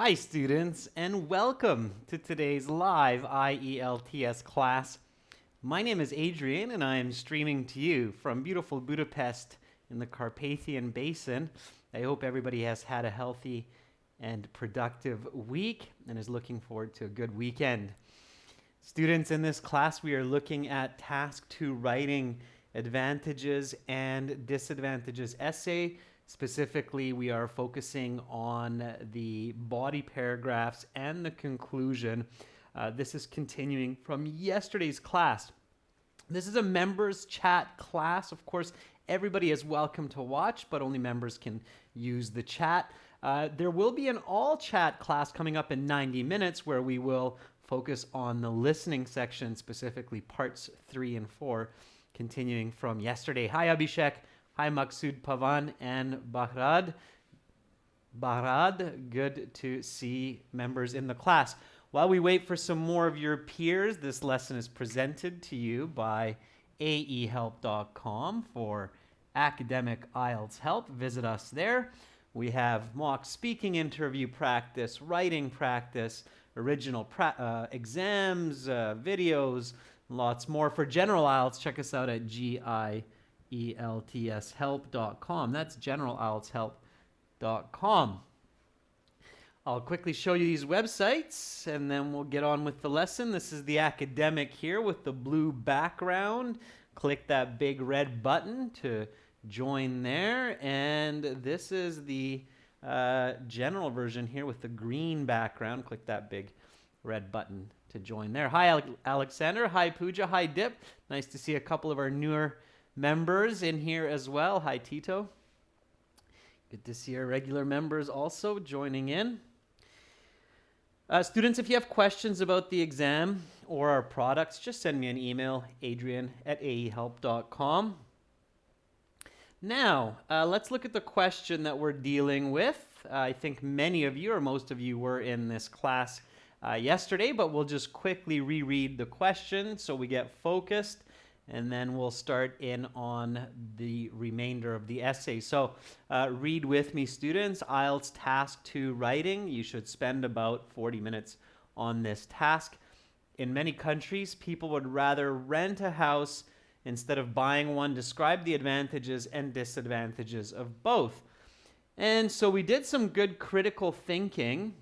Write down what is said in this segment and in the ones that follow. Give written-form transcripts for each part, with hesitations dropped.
Hi students, and welcome to today's live IELTS class. My name is Adrian and I am streaming to you from beautiful Budapest in the Carpathian Basin. I hope everybody has had a healthy and productive week and is looking forward to a good weekend. Students, in this class we are looking at Task 2 Writing Advantages and Disadvantages essay. Specifically, we are focusing on the body paragraphs and the conclusion. This is continuing from yesterday's class. This is a members chat class. Of course, everybody is welcome to watch, but only members can use the chat. There will be an all chat class coming up in 90 minutes where we will focus on the listening section, specifically parts 3 and 4, continuing from yesterday. Hi, Abhishek. Hi, Maksud Pavan and Bahrad. Good to see members in the class. While we wait for some more of your peers, this lesson is presented to you by aehelp.com for academic IELTS help. Visit us there. We have mock speaking interview practice, writing practice, original exams, videos, lots more. For general IELTS, check us out at GIELTShelp.com. That's generalieltshelp.com. I'll quickly show you these websites and then we'll get on with the lesson. This is the academic here with the blue background. Click that big red button to join there. And this is the general version here with the green background. Click that big red button to join there. Hi, Alexander. Hi, Pooja. Hi, Dip. Nice to see a couple of our newer members in here as well. Hi, Tito. Good to see our regular members also joining in. Students, if you have questions about the exam or our products, just send me an email, adrian@aehelp.com. Now, let's look at the question that we're dealing with. I think many of you or most of you were in this class yesterday, but we'll just quickly reread the question so we get focused, and then we'll start in on the remainder of the essay. So read with me, students. IELTS Task 2 Writing. You should spend about 40 minutes on this task. In many countries, people would rather rent a house instead of buying one. Describe the advantages and disadvantages of both. And so we did some good critical thinking,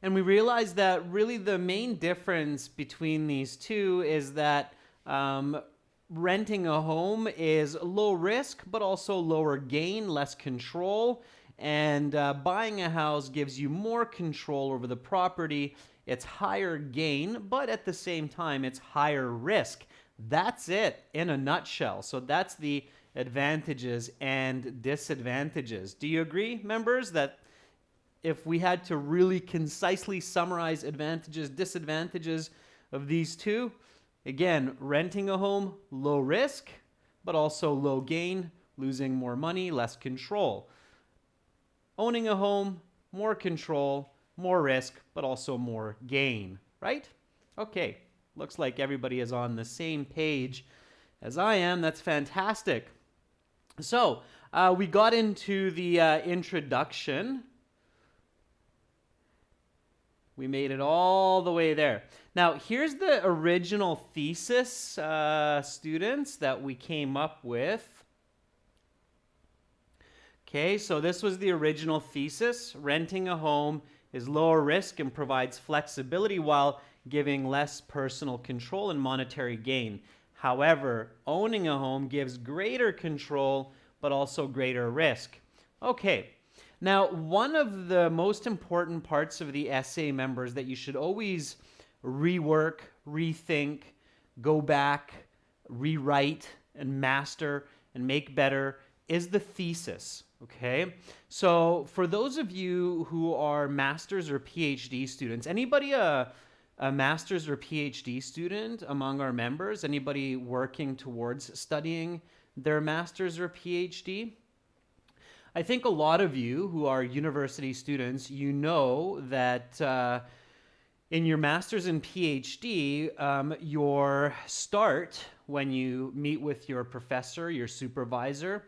and we realized that really the main difference between these two is that renting a home is low risk, but also lower gain, less control. And buying a house gives you more control over the property. It's higher gain, but at the same time, it's higher risk. That's it in a nutshell. So that's the advantages and disadvantages. Do you agree, members, that if we had to really concisely summarize advantages, disadvantages of these two? Again, renting a home, low risk, but also low gain, losing more money, less control. Owning a home, more control, more risk, but also more gain, right? Okay, looks like everybody is on the same page as I am. That's fantastic. So, we got into the introduction. We made it all the way there. Now, here's the original thesis, students, that we came up with. Okay, so this was the original thesis. Renting a home is lower risk and provides flexibility while giving less personal control and monetary gain. However, owning a home gives greater control, but also greater risk. Okay. Now, one of the most important parts of the essay, members, that you should always rework, rethink, go back, rewrite, and master, and make better is the thesis, okay? So for those of you who are master's or PhD students, anybody a master's or PhD student among our members? Anybody working towards studying their master's or PhD? I think a lot of you who are university students, you know that in your master's and PhD, your start when you meet with your professor, your supervisor,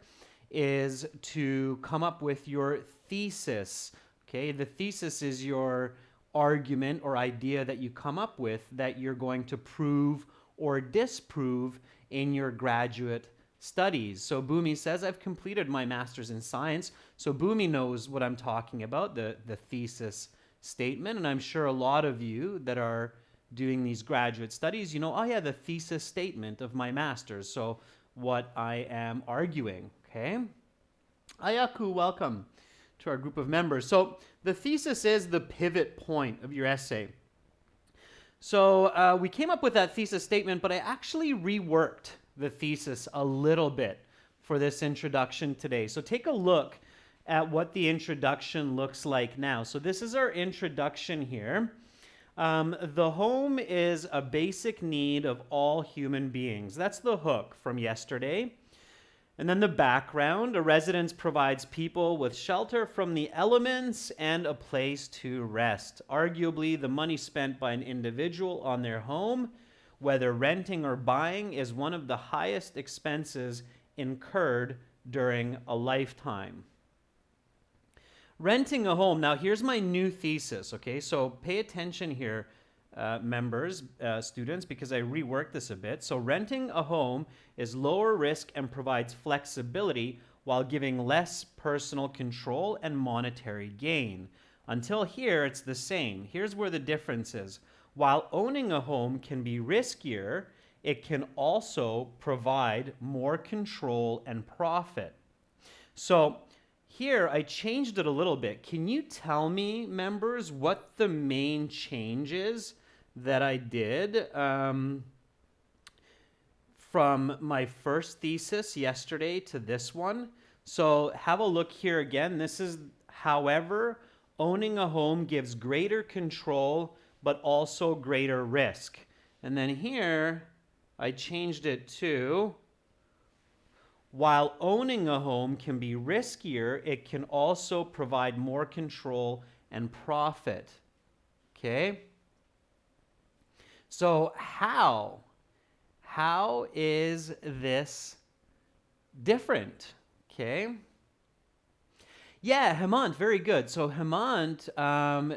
is to come up with your thesis Okay, the thesis is your argument or idea that you come up with that you're going to prove or disprove in your graduate studies. So Bhumi says, I've completed my master's in science. So Bhumi knows what I'm talking about, the thesis statement. And I'm sure a lot of you that are doing these graduate studies, you know, oh yeah, the thesis statement of my master's. So what I am arguing, okay? Ayaku, welcome to our group of members. So the thesis is the pivot point of your essay. So we came up with that thesis statement, but I actually reworked the thesis a little bit for this introduction today. So take a look at what the introduction looks like now. So this is our introduction here. The home is a basic need of all human beings. That's the hook from yesterday. And then the background, a residence provides people with shelter from the elements and a place to rest. Arguably, the money spent by an individual on their home, whether renting or buying, is one of the highest expenses incurred during a lifetime. Renting a home. Now, here's my new thesis, okay? So pay attention here, members, students, because I reworked this a bit. So renting a home is lower risk and provides flexibility while giving less personal control and monetary gain. Until here, it's the same. Here's where the difference is. While owning a home can be riskier, it can also provide more control and profit. So here, I changed it a little bit. Can you tell me, members, what the main change is that I did from my first thesis yesterday to this one? So have a look here again. This is, however, owning a home gives greater control, but also greater risk. And then here, I changed it to, while owning a home can be riskier, it can also provide more control and profit. Okay? So how is this different? Okay? Yeah, Hemant, very good. So Hemant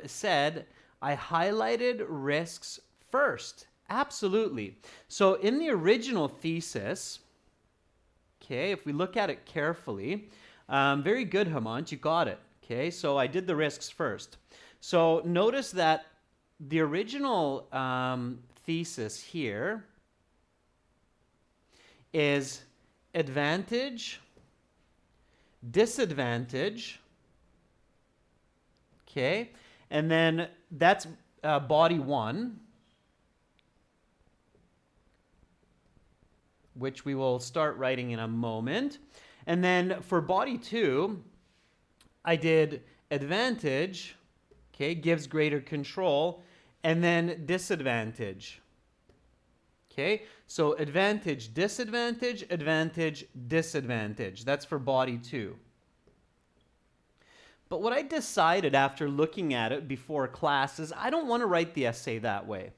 said, I highlighted risks first. Absolutely. So in the original thesis, okay, if we look at it carefully, very good, Hemant, you got it. Okay, so I did the risks first. So notice that the original thesis here is advantage, disadvantage, okay, and then that's body one, which we will start writing in a moment. And then for body two, I did advantage, okay, gives greater control, and then disadvantage. Okay, so advantage, disadvantage, advantage, disadvantage. That's for body two. But what I decided after looking at it before class is I don't want to write the essay that way.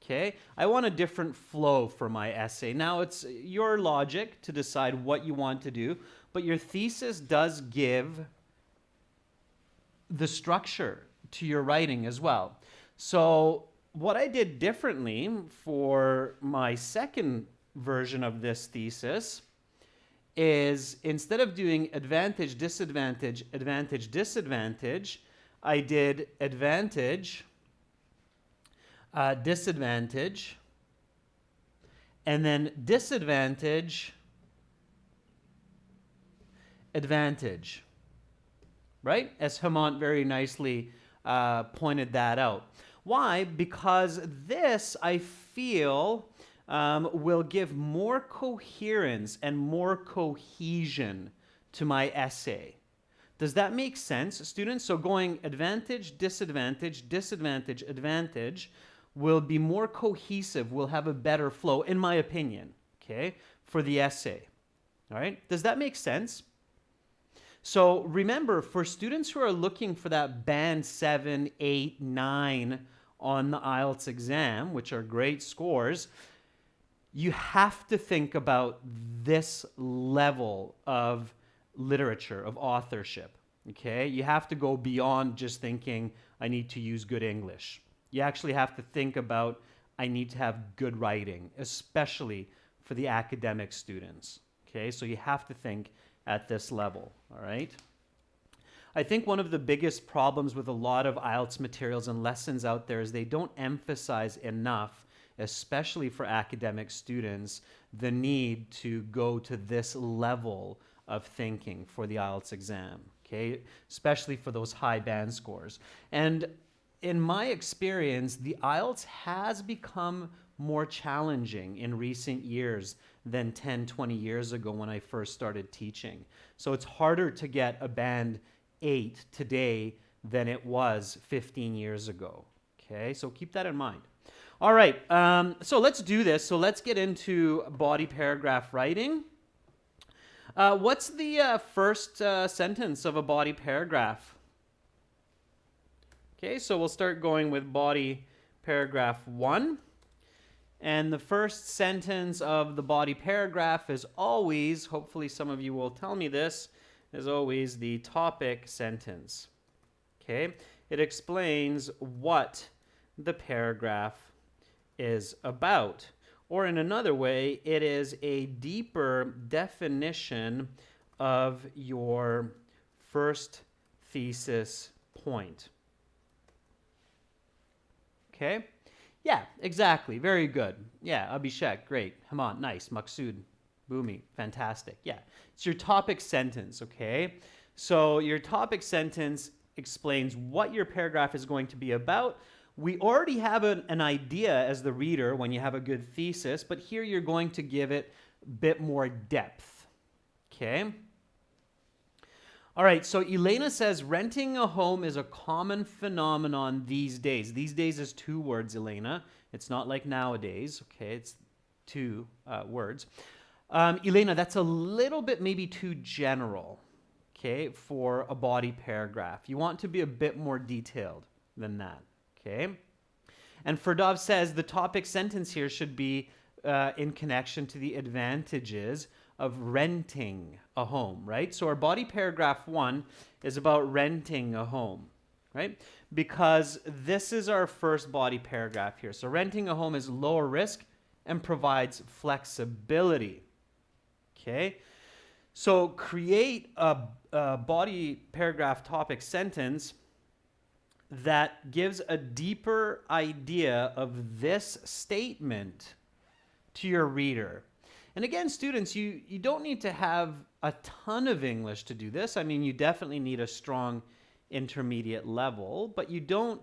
Okay, I want a different flow for my essay. Now, it's your logic to decide what you want to do, but your thesis does give the structure to your writing as well. So what I did differently for my second version of this thesis is instead of doing advantage, disadvantage, advantage, disadvantage, I did advantage, disadvantage, and then disadvantage, advantage, right? As Hemant very nicely pointed that out. Why? Because this, I feel, will give more coherence and more cohesion to my essay. Does that make sense, students? So going advantage, disadvantage, disadvantage, advantage will be more cohesive, will have a better flow, in my opinion, okay, for the essay. All right? Does that make sense? So remember, for students who are looking for that band 7, 8, 9 on the IELTS exam, which are great scores, you have to think about this level of literature, of authorship. Okay, you have to go beyond just thinking, I need to use good English. You actually have to think about, I need to have good writing, especially for the academic students. Okay, so you have to think at this level, all right? I think one of the biggest problems with a lot of IELTS materials and lessons out there is they don't emphasize enough, especially for academic students, the need to go to this level of thinking for the IELTS exam, okay? Especially for those high band scores. And in my experience, the IELTS has become more challenging in recent years than 10, 20 years ago when I first started teaching. So it's harder to get a band 8 today than it was 15 years ago. Okay, so keep that in mind. All right, so let's do this. So let's get into body paragraph writing. What's the first sentence of a body paragraph? Okay, so we'll start going with body paragraph 1. And the first sentence of the body paragraph is always, hopefully some of you will tell me this, is always the topic sentence. Okay, it explains what the paragraph is about. Or in another way, it is a deeper definition of your first thesis point. Okay? Yeah, exactly. Very good. Yeah, Abhishek, great. Haman, nice. Maksud, Bhumi, fantastic. Yeah, it's your topic sentence, okay? So your topic sentence explains what your paragraph is going to be about. We already have an idea as the reader when you have a good thesis, but here you're going to give it a bit more depth, okay? All right, so Elena says renting a home is a common phenomenon these days. These days is 2 words, Elena. It's not like nowadays, okay? It's 2 words. Elena, that's a little bit maybe too general, okay, for a body paragraph. You want to be a bit more detailed than that, okay? And Ferdov says the topic sentence here should be in connection to the advantages of renting a home, right? So our body paragraph 1 is about renting a home, right? Because this is our first body paragraph here. So renting a home is lower risk and provides flexibility, okay? So create a body paragraph topic sentence that gives a deeper idea of this statement to your reader. And again, students, you don't need to have a ton of English to do this. I mean, you definitely need a strong intermediate level, but you don't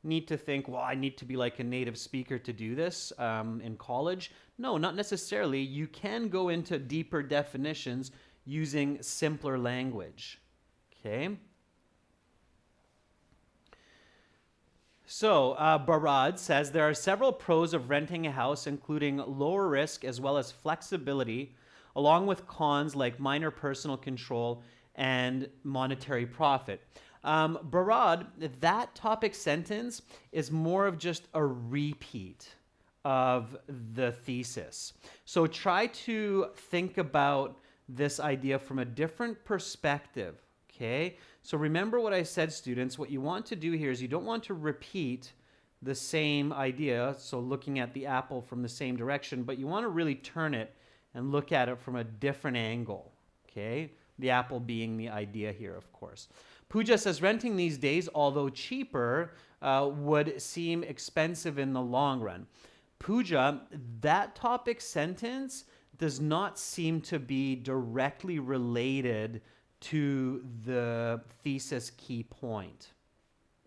need to think, well, I need to be like a native speaker to do this in college. No, not necessarily. You can go into deeper definitions using simpler language, okay? So, Barad says there are several pros of renting a house, including lower risk as well as flexibility, along with cons like minor personal control and monetary profit. Barad, that topic sentence is more of just a repeat of the thesis. So try to think about this idea from a different perspective, okay? So remember what I said, students. What you want to do here is you don't want to repeat the same idea, so looking at the apple from the same direction, but you want to really turn it and look at it from a different angle, okay? The apple being the idea here, of course. Pooja says, renting these days, although cheaper, would seem expensive in the long run. Pooja, that topic sentence does not seem to be directly related to the thesis key point.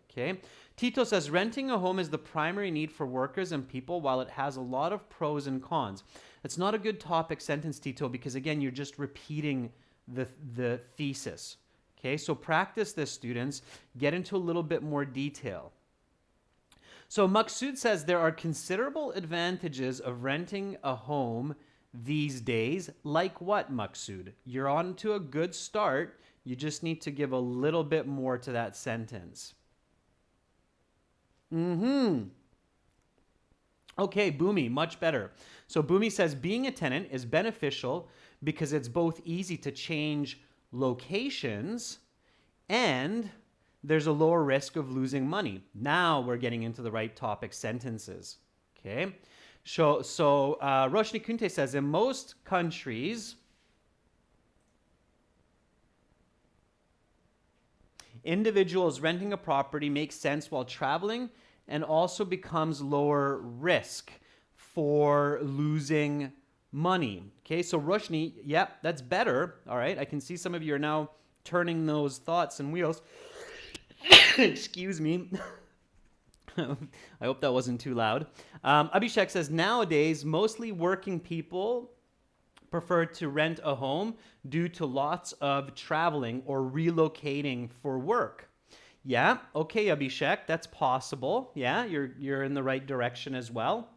Okay. Tito says, renting a home is the primary need for workers and people, while it has a lot of pros and cons. It's not a good topic sentence, Tito, because again, you're just repeating the thesis. Okay, so practice this, students. Get into a little bit more detail. So Maksud says there are considerable advantages of renting a home these days. Like what, Maksud? You're on to a good start. You just need to give a little bit more to that sentence. Okay, Bhumi, much better. So Bhumi says being a tenant is beneficial because it's both easy to change locations and there's a lower risk of losing money. Now we're getting into the right topic sentences. Okay. So Roshni Kunte says, in most countries, individuals renting a property makes sense while traveling and also becomes lower risk for losing money. Okay, so Roshni, yep, that's better. All right, I can see some of you are now turning those thoughts and wheels. Excuse me. I hope that wasn't too loud. Abhishek says, nowadays, mostly working people prefer to rent a home due to lots of traveling or relocating for work. Yeah, okay, Abhishek, that's possible. Yeah, you're in the right direction as well.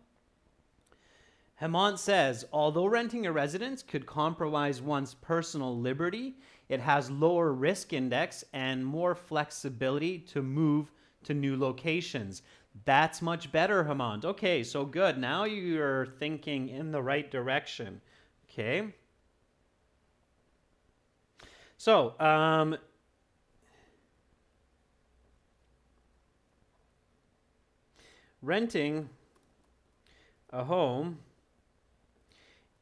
Hemant says, although renting a residence could compromise one's personal liberty, it has lower risk index and more flexibility to move to new locations. That's much better, Hemant. Okay, so good. Now you're thinking in the right direction. Okay. So, renting a home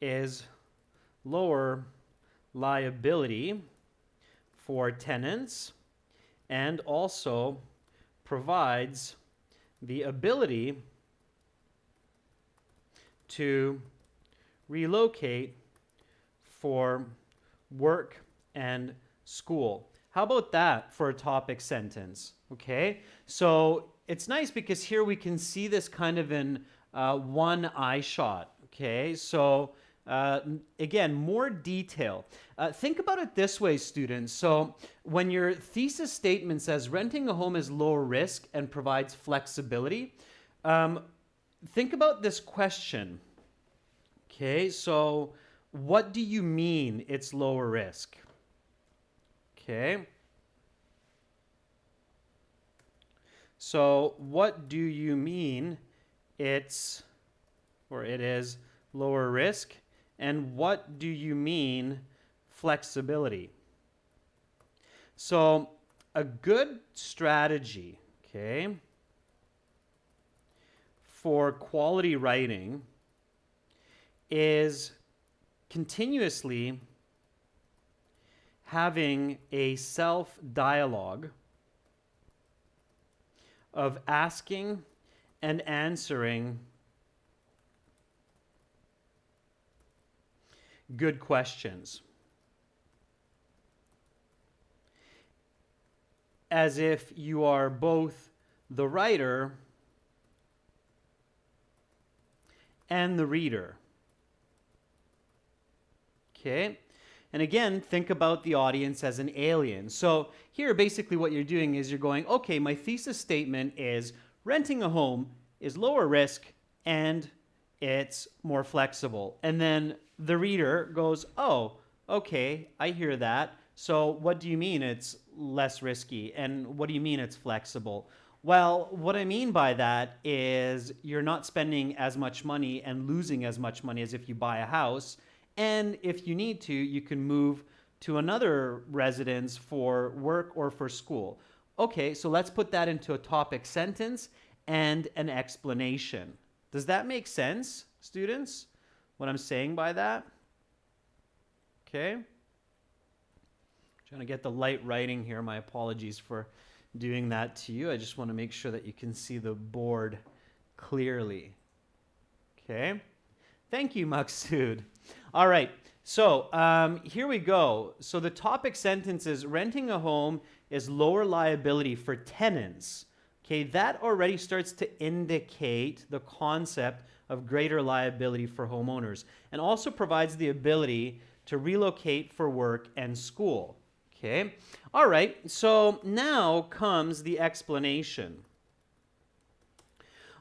is lower liability for tenants and also provides the ability to relocate for work and school. How about that for a topic sentence? Okay, so it's nice because here we can see this kind of in one eye shot. Okay, so again, more detail. Think about it this way, students. So when your thesis statement says renting a home is lower risk and provides flexibility, think about this question. Okay, so what do you mean it's lower risk? Okay. So what do you mean it is lower risk? And what do you mean flexibility? So a good strategy, okay, for quality writing is continuously having a self-dialogue of asking and answering good questions, as if you are both the writer and the reader. Okay? And again, think about the audience as an alien. So here, basically what you're doing is you're going, okay, my thesis statement is renting a home is lower risk and it's more flexible. And then the reader goes, oh, okay, I hear that. So what do you mean it's less risky? And what do you mean it's flexible? Well, what I mean by that is you're not spending as much money and losing as much money as if you buy a house. And if you need to, you can move to another residence for work or for school. Okay, so let's put that into a topic sentence and an explanation. Does that make sense, students? What I'm saying by that? Okay. Trying to get the light writing here. My apologies for doing that to you. I just want to make sure that you can see the board clearly. Okay. Thank you, Maksud. All right, so here we go. So the topic sentence is renting a home is lower liability for tenants. Okay, that already starts to indicate the concept of greater liability for homeowners and also provides the ability to relocate for work and school. Okay, all right, so now comes the explanation.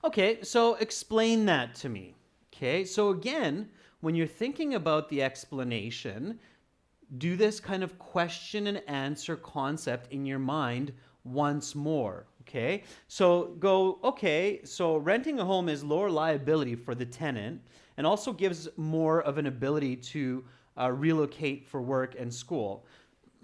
Okay, so explain that to me. Okay, so again, when you're thinking about the explanation, do this kind of question and answer concept in your mind once more. Okay, so go, okay, so renting a home is lower liability for the tenant and also gives more of an ability to relocate for work and school.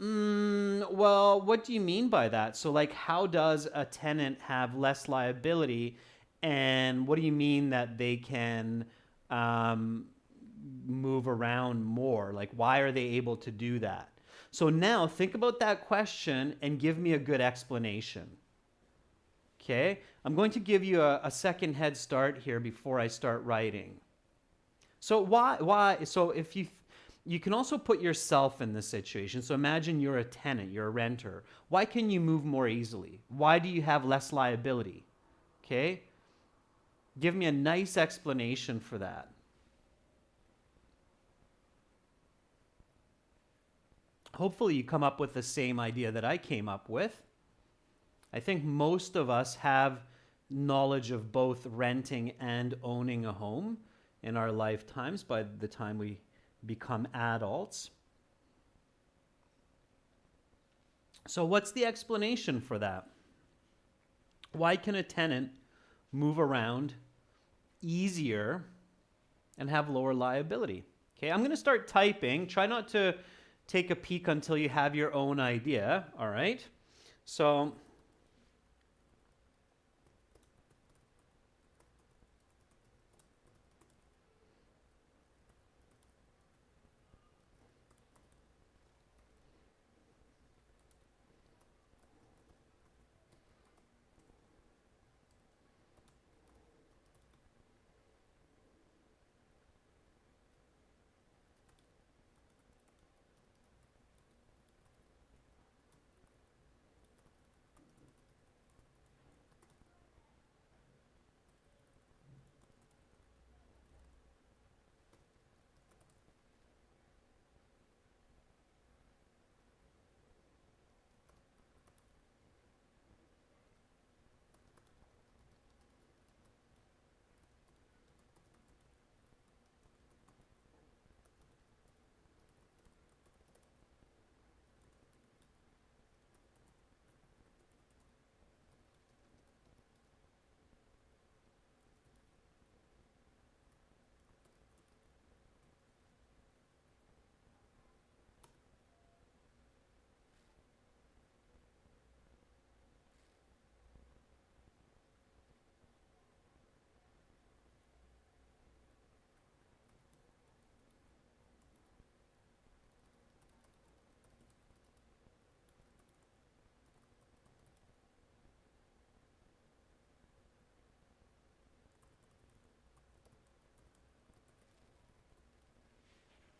Well, what do you mean by that? So, like, how does a tenant have less liability? And what do you mean that they can um, move around more? Like, why are they able to do that? So, now think about that question and give me a good explanation. Okay? I'm going to give you a second head start here before I start writing. So why so if you can also put yourself in this situation. So imagine you're a tenant, you're a renter. Why can you move more easily? Why do you have less liability? Okay? Give me a nice explanation for that. Hopefully you come up with the same idea that I came up with. I think most of us have knowledge of both renting and owning a home in our lifetimes by the time we become adults. So what's the explanation for that? Why can a tenant move around easier and have lower liability? Okay, I'm going to start typing. Try not to take a peek until you have your own idea, all right? So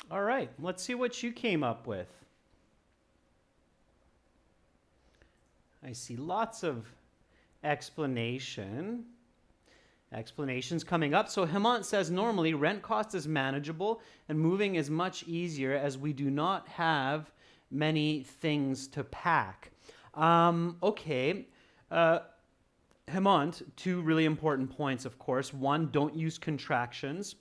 all right, let's see what you came up with. I see lots of explanations coming up. So Hemant says normally rent cost is manageable and moving is much easier as we do not have many things to pack. Okay. Hemant, two really important points, of course. One, don't use contractions,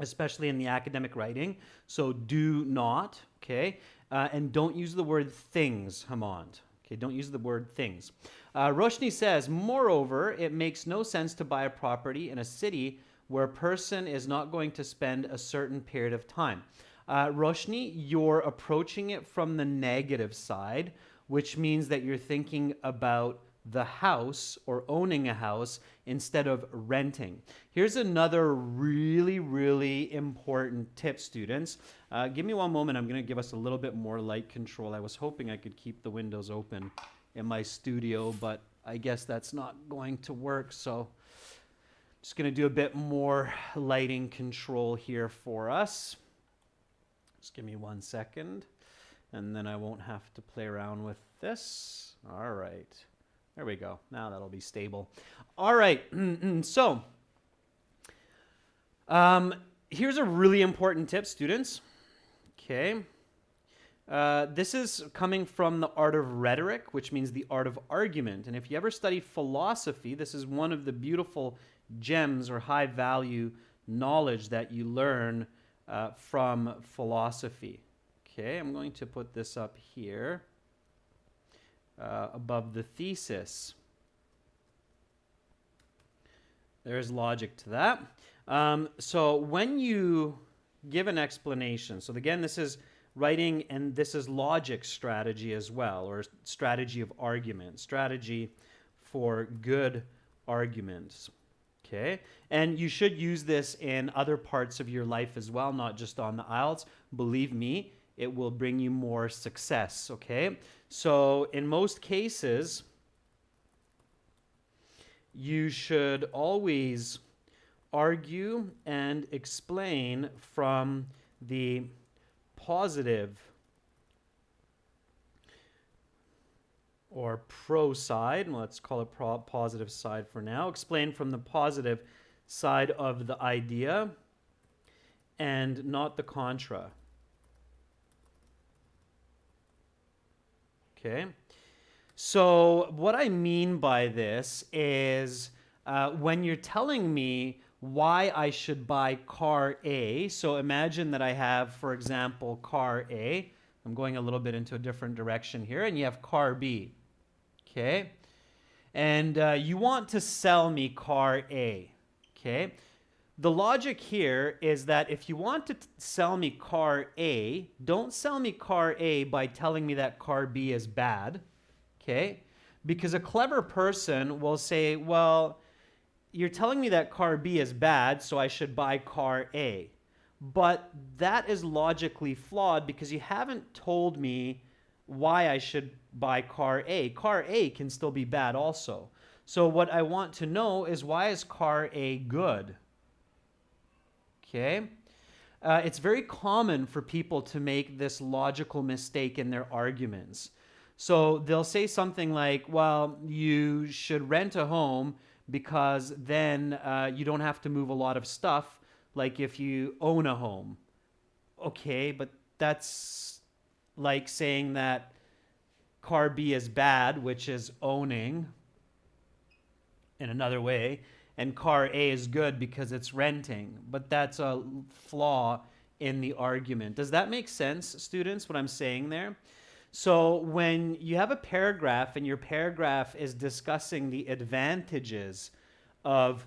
especially in the academic writing. So do not, okay? And don't use the word things, Hemant. Okay, don't use the word things. Roshni says, moreover, it makes no sense to buy a property in a city where a person is not going to spend a certain period of time. Roshni, you're approaching it from the negative side, which means that you're thinking about the house or owning a house instead of renting. Here's another really, really important tip, students. Give me one moment. I'm going to give us a little bit more light control. I was hoping I could keep the windows open in my studio, but I guess that's not going to work. So just going to do a bit more lighting control here for us. Just give me 1 second, and then I won't have to play around with this. All right. There we go. Now that'll be stable. All right. So here's a really important tip, students. Okay. This is coming from the art of rhetoric, which means the art of argument. And if you ever study philosophy, this is one of the beautiful gems or high value knowledge that you learn from philosophy. Okay, I'm going to put this up here above the thesis. There's logic to that. So when you give an explanation, so again, this is writing, and this is logic strategy as well, or strategy of argument, strategy for good arguments. Okay, and you should use this in other parts of your life as well, not just on the IELTS. Believe me, it will bring you more success. Okay, so in most cases, you should always argue and explain from the positive or pro side. Let's call it positive side for now. Explain from the positive side of the idea and not the contra. Okay. So what I mean by this is when you're telling me why I should buy car A, so imagine that I have, for example, car A. I'm going a little bit into a different direction here, and you have car B. Okay? And you want to sell me car A. Okay? The logic here is that if you want to sell me car A, don't sell me car A by telling me that car B is bad. Okay? Because a clever person will say, well, you're telling me that car B is bad, so I should buy car A. But that is logically flawed because you haven't told me why I should buy car A. Car A can still be bad also. So what I want to know is, why is car A good? Okay? It's very common for people to make this logical mistake in their arguments. So they'll say something like, well, you should rent a home because then you don't have to move a lot of stuff, like if you own a home. Okay, but that's like saying that car B is bad, which is owning in another way, and car A is good because it's renting. But that's a flaw in the argument. Does that make sense, students, what I'm saying there? So when you have a paragraph and your paragraph is discussing the advantages of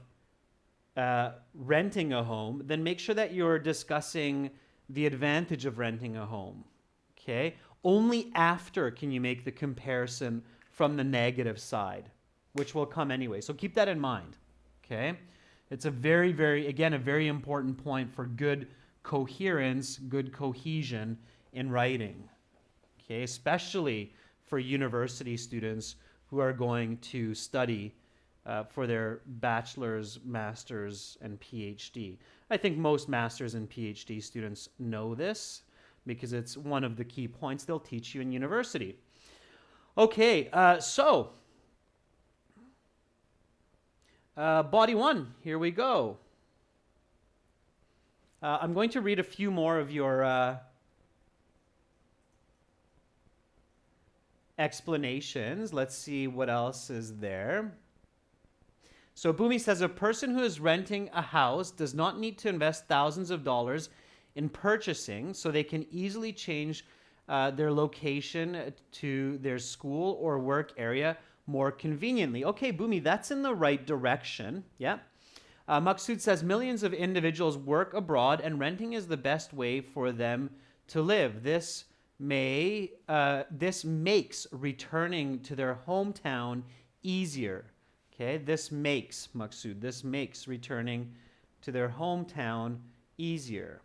renting a home, then make sure that you're discussing the advantage of renting a home. Okay? Only after can you make the comparison from the negative side, which will come anyway. So keep that in mind. Okay? It's a very, again, a very important point for good coherence, good cohesion in writing. Okay, especially for university students who are going to study for their bachelor's, master's, and PhD. I think most master's and PhD students know this because it's one of the key points they'll teach you in university. Okay, so body one, here we go. I'm going to read a few more of your explanations. Let's see what else is there. So Bhumi says, a person who is renting a house does not need to invest thousands of dollars in purchasing, so they can easily change their location to their school or work area more conveniently. Okay, Bhumi, that's in the right direction. Yeah. Maksud says, millions of individuals work abroad and renting is the best way for them to live. This makes returning to their hometown easier. Okay, this makes, Maksud, this makes returning to their hometown easier.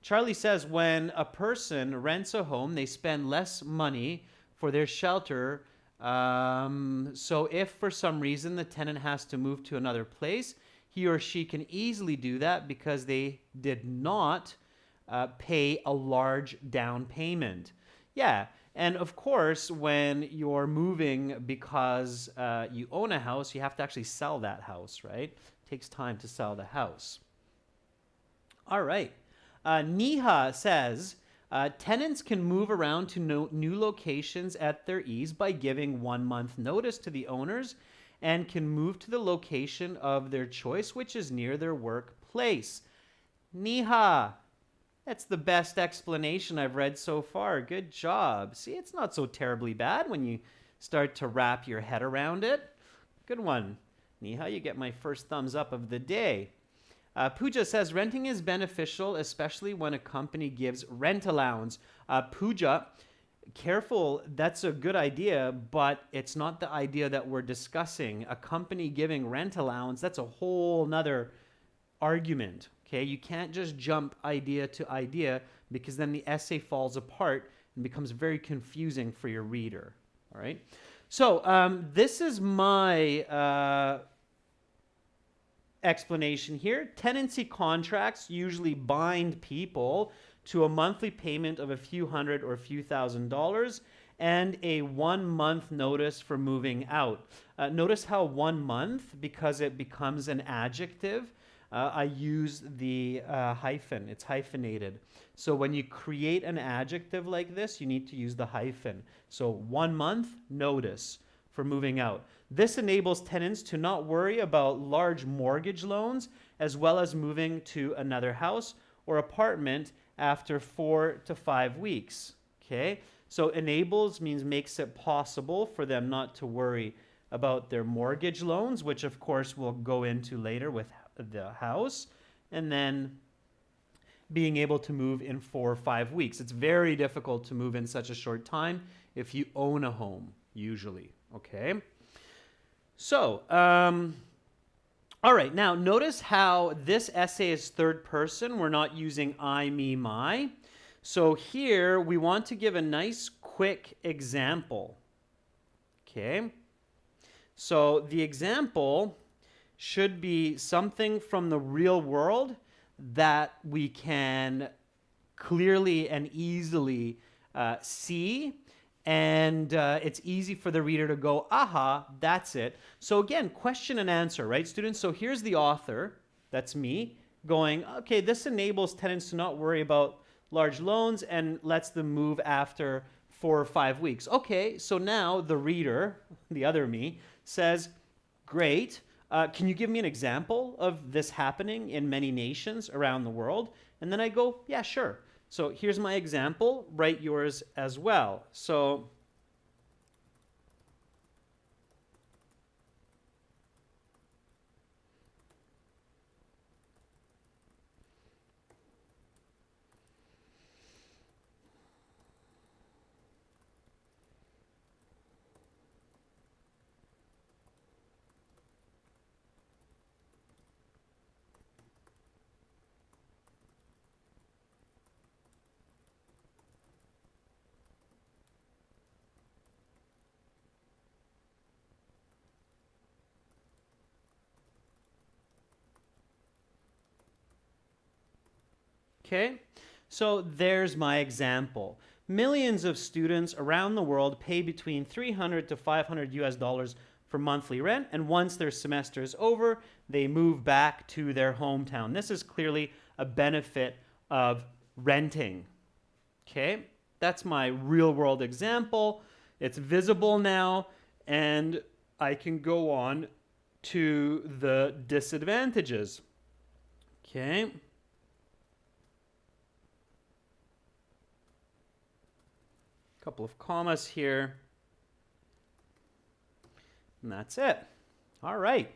Charlie says, when a person rents a home, they spend less money for their shelter. So if for some reason the tenant has to move to another place, he or she can easily do that because they did not pay a large down payment. Yeah, and of course, when you're moving because you own a house, you have to actually sell that house, right? It takes time to sell the house. All right. Niha says, tenants can move around to new locations at their ease by giving 1 month notice to the owners and can move to the location of their choice, which is near their workplace. Niha, that's the best explanation I've read so far. Good job. See, it's not so terribly bad when you start to wrap your head around it. Good one. Niha, you get my first thumbs up of the day. Pooja says renting is beneficial, especially when a company gives rent allowance. Pooja, careful, that's a good idea, but it's not the idea that we're discussing. A company giving rent allowance, that's a whole nother argument. Okay, you can't just jump idea to idea because then the essay falls apart and becomes very confusing for your reader. All right, so this is my explanation here. Tenancy contracts usually bind people to a monthly payment of a few hundred or a few $1,000s and a 1 month notice for moving out. Notice how 1 month, because it becomes an adjective, I use the hyphen. It's hyphenated. So when you create an adjective like this, you need to use the hyphen. So 1 month notice for moving out. This enables tenants to not worry about large mortgage loans as well as moving to another house or apartment after 4 to 5 weeks. Okay, so enables means makes it possible for them not to worry about their mortgage loans, which of course we'll go into later with the house, and then being able to move in 4 or 5 weeks. It's very difficult to move in such a short time if you own a home, usually. Okay, so all right, now notice how this essay is third person. We're not using I, me, my. So here we want to give a nice quick example. Okay, so the example should be something from the real world that we can clearly and easily see, and it's easy for the reader to go, aha, that's it. So again, question and answer, right, students? So here's the author, that's me, going, okay, this enables tenants to not worry about large loans and lets them move after 4 or 5 weeks. Okay, so now the reader, the other me, says, great. Can you give me an example of this happening in many nations around the world? And then I go, yeah, sure. So here's my example. Write yours as well. So okay, so there's my example. Millions of students around the world pay between $300 to $500 for monthly rent, and once their semester is over, they move back to their hometown. This is clearly a benefit of renting. Okay, that's my real world example. It's visible now, and I can go on to the disadvantages. Okay. Couple of commas here. And that's it. All right.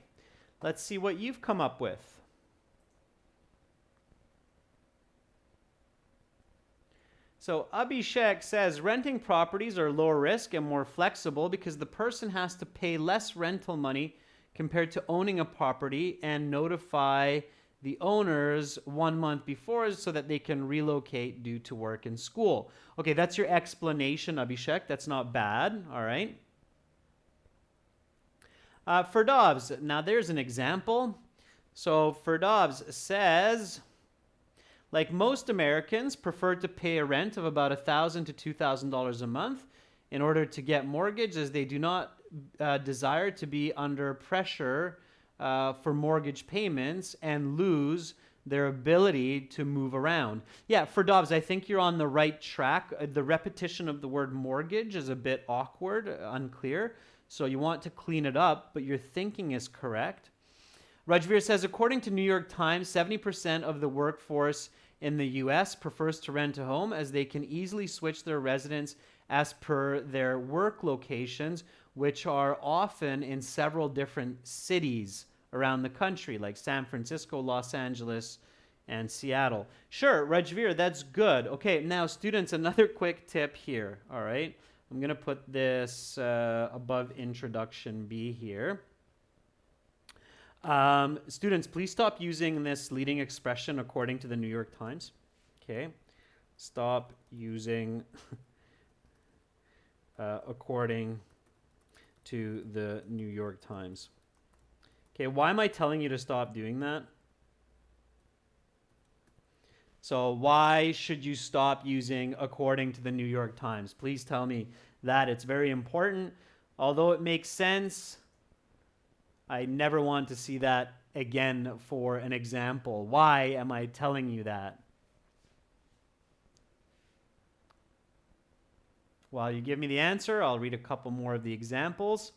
Let's see what you've come up with. So Abhishek says renting properties are lower risk and more flexible because the person has to pay less rental money compared to owning a property and notify the owners 1 month before so that they can relocate due to work and school. Okay, that's your explanation, Abhishek. That's not bad. All right. Ferdovs, now there's an example. So Ferdovs says, like most Americans, prefer to pay a rent of about $1,000 to $2,000 a month in order to get mortgage, as they do not desire to be under pressure for mortgage payments and lose their ability to move around. Yeah, for Dobbs, I think you're on the right track. The repetition of the word mortgage is a bit awkward, unclear. So you want to clean it up, but your thinking is correct. Rajveer says, according to New York Times, 70% of the workforce in the U.S. prefers to rent a home as they can easily switch their residence as per their work locations, which are often in several different cities around the country, like San Francisco, Los Angeles, and Seattle. Sure, Rajveer, that's good. Okay, now students, another quick tip here, all right? I'm going to put this above introduction B here. Students, please stop using this leading expression according to the New York Times. Okay, stop using according to the New York Times. Okay, why am I telling you to stop doing that? So why should you stop using according to the New York Times? Please tell me that. It's very important. Although it makes sense, I never want to see that again for an example. Why am I telling you that? While you give me the answer, I'll read a couple more of the examples.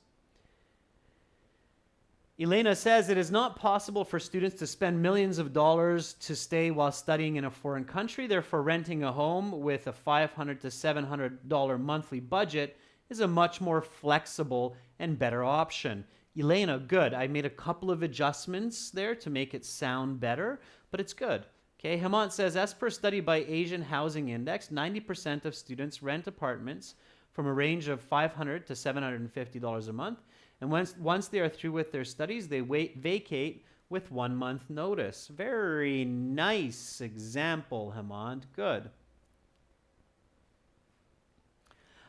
Elena says it is not possible for students to spend millions of dollars to stay while studying in a foreign country. Therefore, renting a home with a $500 to $700 monthly budget is a much more flexible and better option. Elena, good. I made a couple of adjustments there to make it sound better, but it's good. Okay, Hemant says, as per study by Asian Housing Index, 90% of students rent apartments from a range of $500 to $750 a month. And once they are through with their studies, they vacate with 1 month notice. Very nice example, Hemant. Good.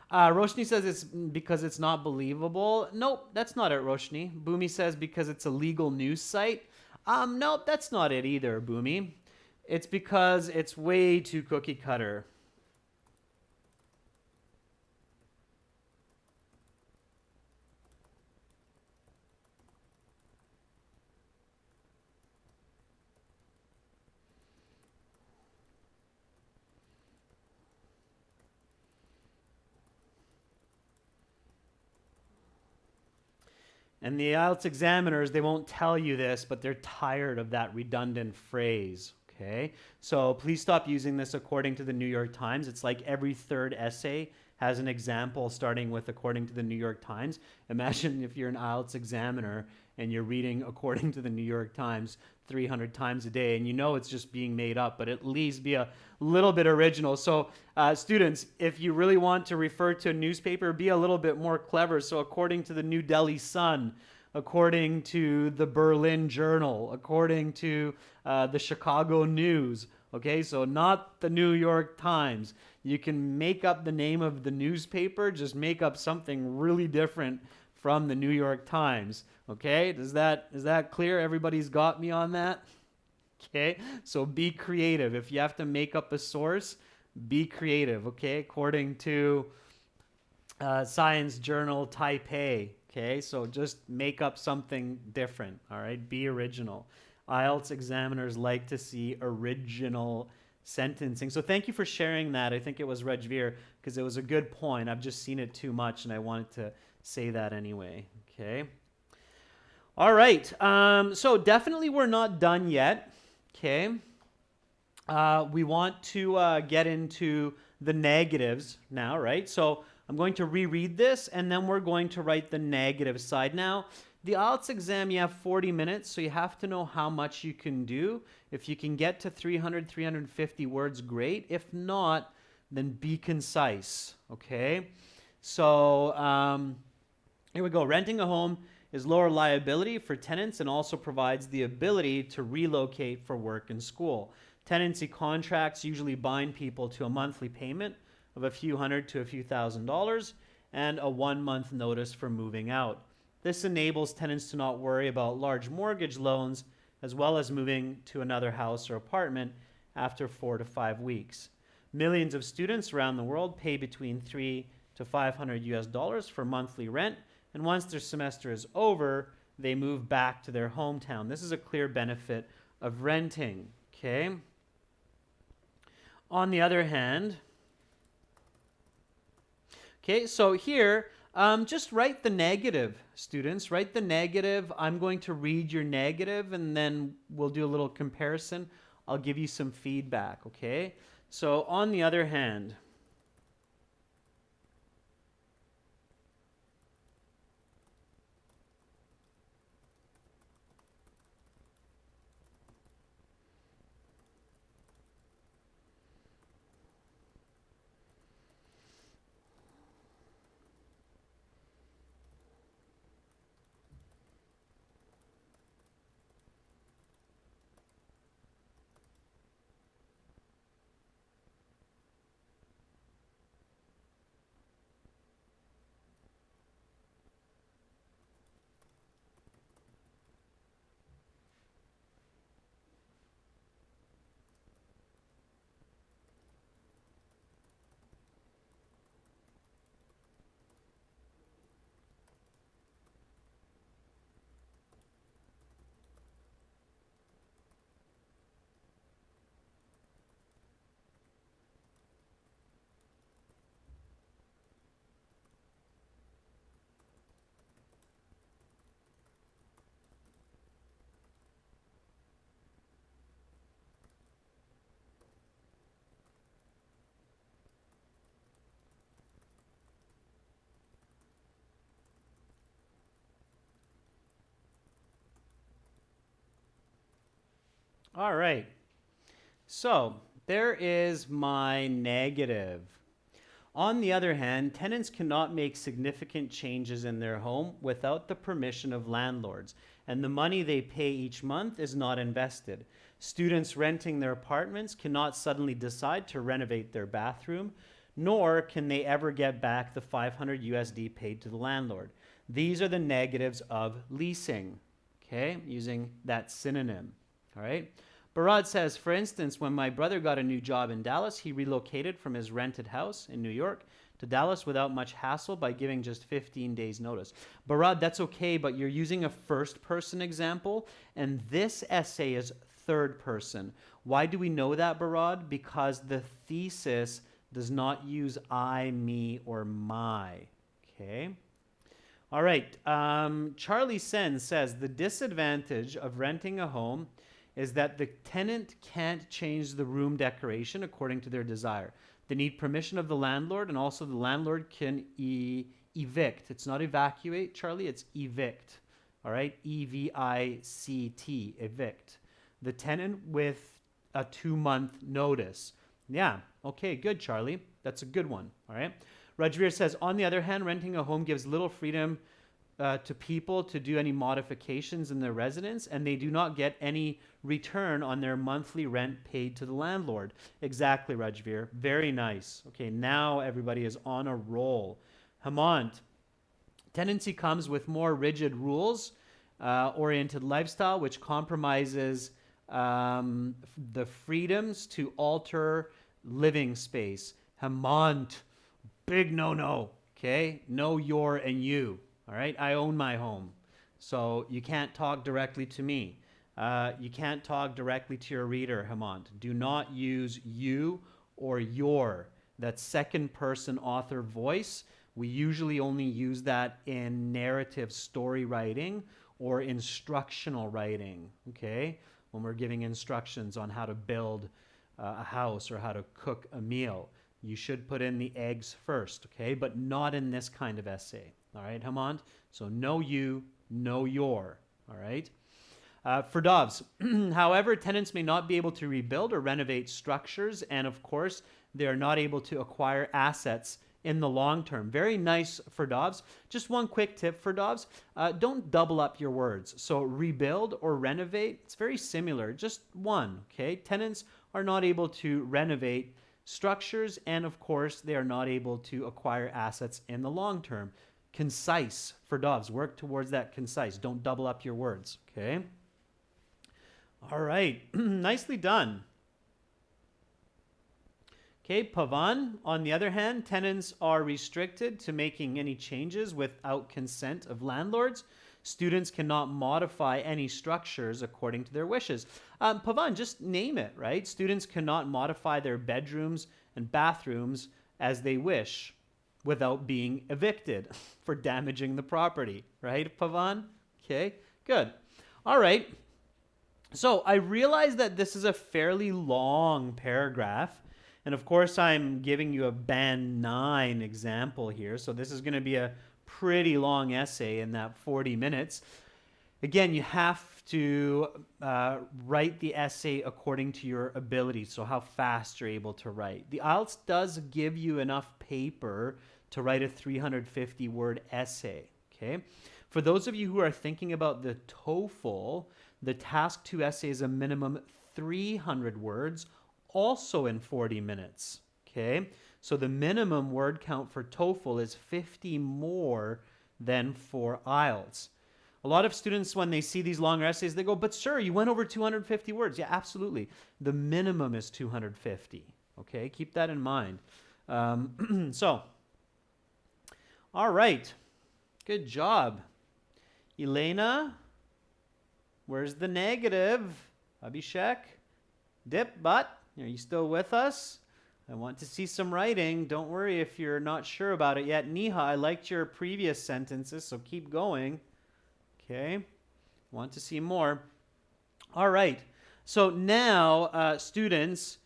Roshni says it's because it's not believable. Nope, that's not it, Roshni. Boomi says because it's a legal news site. Nope, that's not it either, Boomi. It's because it's way too cookie cutter. And the IELTS examiners, they won't tell you this, but they're tired of that redundant phrase, okay? So please stop using this according to the New York Times. It's like every third essay has an example starting with according to the New York Times. Imagine if you're an IELTS examiner and you're reading according to the New York Times 300 times a day, and you know it's just being made up, but at least be a little bit original. So students, if you really want to refer to a newspaper, be a little bit more clever. So according to the New Delhi Sun, according to the Berlin Journal, according to the Chicago News, okay, so not the New York Times. You can make up the name of the newspaper, just make up something really different from the New York Times. Okay, is that clear? Everybody's got me on that? Okay, so be creative. If you have to make up a source, be creative, okay? According to Science Journal Taipei, okay? So just make up something different, all right? Be original. IELTS examiners like to see original sentencing. So thank you for sharing that. I think it was Rajveer, because it was a good point. I've just seen it too much, and I wanted to say that anyway, okay? All right, so definitely we're not done yet, okay? We want to get into the negatives now, right? So I'm going to reread this, and then we're going to write the negative side. Now, the IELTS exam, you have 40 minutes, so you have to know how much you can do. If you can get to 300, 350 words, great. If not, then be concise, okay? So here we go. Renting a home is lower liability for tenants and also provides the ability to relocate for work and school. Tenancy contracts usually bind people to a monthly payment of a few hundred to a few $1,000s and a 1 month notice for moving out. This enables tenants to not worry about large mortgage loans as well as moving to another house or apartment after 4 to 5 weeks. Millions of students around the world pay between $300 to $500 for monthly rent, and once their semester is over, they move back to their hometown. This is a clear benefit of renting, okay? On the other hand, okay, so here, just write the negative, students. Write the negative. I'm going to read your negative, and then we'll do a little comparison. I'll give you some feedback, okay? So on the other hand, All right. So there is my negative. On the other hand, tenants cannot make significant changes in their home without the permission of landlords, and the money they pay each month is not invested. Students renting their apartments cannot suddenly decide to renovate their bathroom, nor can they ever get back the 500 USD paid to the landlord. These are the negatives of leasing, okay, using that synonym, all right? Barad says, for instance, when my brother got a new job in Dallas, he relocated from his rented house in New York to Dallas without much hassle by giving just 15 days notice. Barad, that's okay, but you're using a first person example, and this essay is third person. Why do we know that, Barad? Because the thesis does not use I, me, or my, okay? All right, Charlie Sen says, the disadvantage of renting a home is that the tenant can't change the room decoration according to their desire. They need permission of the landlord, and also the landlord can evict. It's not evacuate, Charlie, it's evict. All right, E-V-I-C-T, evict. The tenant with a 2-month notice. Yeah, okay, good, Charlie. That's a good one, all right? Rajveer says, on the other hand, renting a home gives little freedom to people to do any modifications in their residence, and they do not get any return on their monthly rent paid to the landlord. Exactly, Rajveer. Very nice. Okay, now everybody is on a roll. Hemant, tenancy comes with more rigid rules, oriented lifestyle, which compromises the freedoms to alter living space. Hemant, big no-no, okay? No, your, and you. All right, I own my home, so you can't talk directly to me. You can't talk directly to your reader, Hemant. Do not use you or your. That second person author voice, we usually only use that in narrative story writing or instructional writing, okay? When we're giving instructions on how to build a house or how to cook a meal. You should put in the eggs first, okay? But not in this kind of essay. All right, Hemant? So know you, know your, all right? For Dobbs, however, tenants may not be able to rebuild or renovate structures, and of course, they are not able to acquire assets in the long term. Very nice for Dobbs. Just one quick tip for Dobbs. Don't double up your words. So rebuild or renovate, it's very similar. Just one, okay? Tenants are not able to renovate structures, and of course, they are not able to acquire assets in the long term. Concise for Dobbs. Work towards that concise. Don't double up your words, okay? All right. Nicely done. Okay, Pavan, on the other hand, tenants are restricted to making any changes without consent of landlords. Students cannot modify any structures according to their wishes. Pavan, just name it, right? Students cannot modify their bedrooms and bathrooms as they wish without being evicted for damaging the property, right, Pavan? Okay, good. All right. So I realize that this is a fairly long paragraph. And of course, I'm giving you a band 9 example here. So this is going to be a pretty long essay in that 40 minutes. Again, you have to write the essay according to your ability, so how fast you're able to write. The IELTS does give you enough paper to write a 350-word essay, okay? For those of you who are thinking about the TOEFL, the Task 2 essay is a minimum 300 words, also in 40 minutes, okay? So the minimum word count for TOEFL is 50 more than for IELTS. A lot of students, when they see these longer essays, they go, but sir, you went over 250 words. Yeah, absolutely. The minimum is 250, okay? Keep that in mind. So, all right. Good job. Elena, where's the negative? Abhishek, Dip, Butt, are you still with us? I want to see some writing. Don't worry if you're not sure about it yet. Neha, I liked your previous sentences, so keep going. Okay, want to see more. All right, so now, students,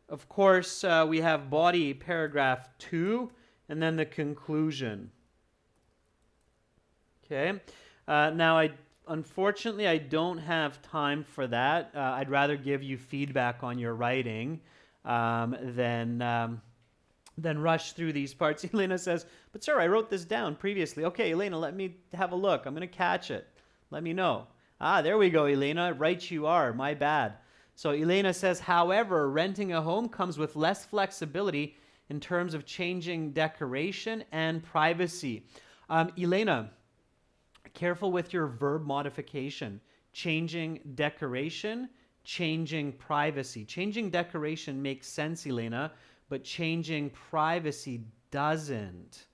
of course, we have body paragraph 2, and then the conclusion. Okay, now I unfortunately, I don't have time for that. I'd rather give you feedback on your writing than rush through these parts. Elena says, but sir, I wrote this down previously. Okay, Elena, let me have a look. I'm going to catch it. Let me know. Ah, there we go, Elena. Right you are. My bad. So Elena says, however, renting a home comes with less flexibility in terms of changing decoration and privacy. Elena, careful with your verb modification. Changing decoration, changing privacy. Changing decoration makes sense, Elena, but changing privacy doesn't.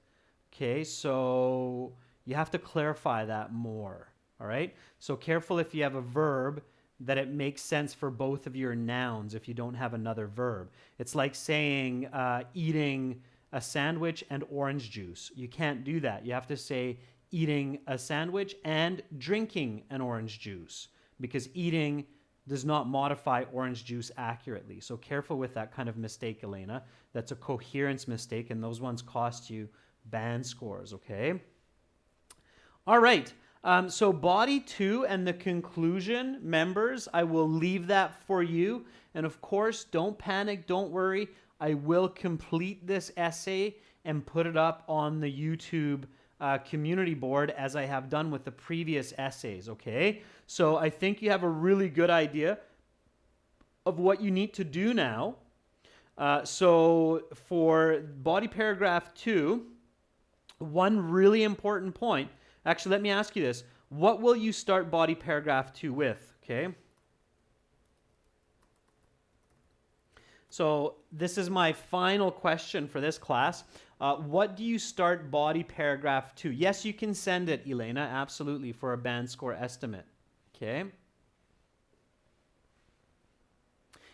Okay, so you have to clarify that more. All right, so careful if you have a verb that it makes sense for both of your nouns if you don't have another verb. It's like saying eating a sandwich and orange juice. You can't do that. You have to say eating a sandwich and drinking an orange juice, because eating does not modify orange juice accurately. So careful with that kind of mistake, Elena. That's a coherence mistake, and those ones cost you band scores, okay? All right. So body 2 and the conclusion, members, I will leave that for you. And of course, don't panic, don't worry. I will complete this essay and put it up on the YouTube community board as I have done with the previous essays, okay? So I think you have a really good idea of what you need to do now. So for body paragraph 2, one really important point. Actually, let me ask you this. What will you start body paragraph 2 with? Okay. So this is my final question for this class. What do you start body paragraph 2? Yes, you can send it, Elena, absolutely, for a band score estimate. Okay.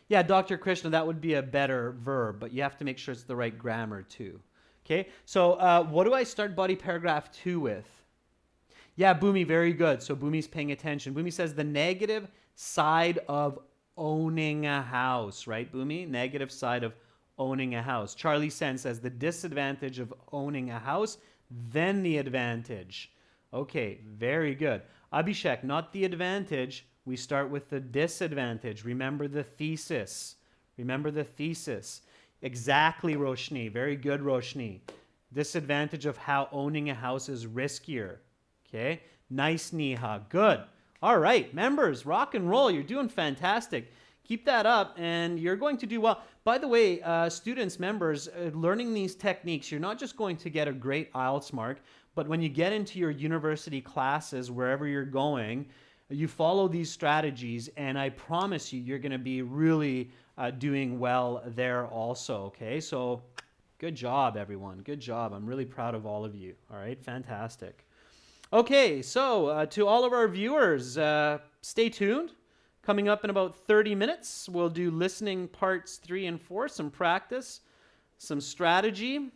Yeah, Dr. Krishna, that would be a better verb, but you have to make sure it's the right grammar too. Okay, so what do I start body paragraph 2 with? Yeah, Boomy, very good. So Boomy's paying attention. Boomy says the negative side of owning a house, right, Boomy? Negative side of owning a house. Charlie Sen says the disadvantage of owning a house, then the advantage. Okay, very good. Abhishek, not the advantage. We start with the disadvantage. Remember the thesis. Remember the thesis. Exactly, Roshni. Very good, Roshni. Disadvantage of how owning a house is riskier. Okay, nice, Neha. Good. All right, members, rock and roll. You're doing fantastic. Keep that up, and you're going to do well. By the way, students, members, learning these techniques, you're not just going to get a great IELTS mark, but when you get into your university classes, wherever you're going, you follow these strategies, and I promise you, you're going to be really doing well there also, okay? So good job, everyone. Good job. I'm really proud of all of you. All right, fantastic. Okay, so to all of our viewers, stay tuned. Coming up in about 30 minutes, we'll do listening parts 3 and 4, some practice, some strategy.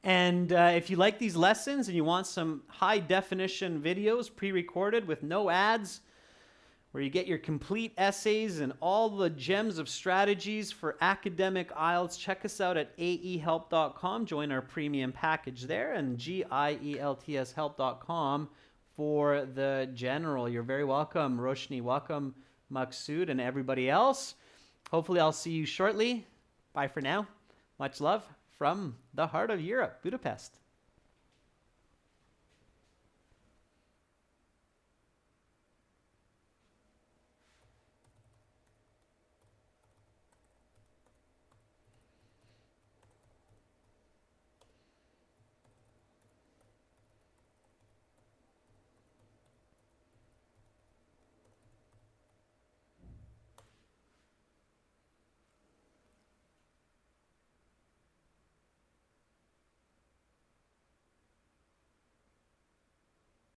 And if you like these lessons and you want some high definition videos pre-recorded with no ads, where you get your complete essays and all the gems of strategies for academic IELTS, check us out at aehelp.com. Join our premium package there, and gieltshelp.com for the general. You're very welcome, Roshni. Welcome, Maksud, and everybody else. Hopefully I'll see you shortly. Bye for now. Much love from the heart of Europe, Budapest.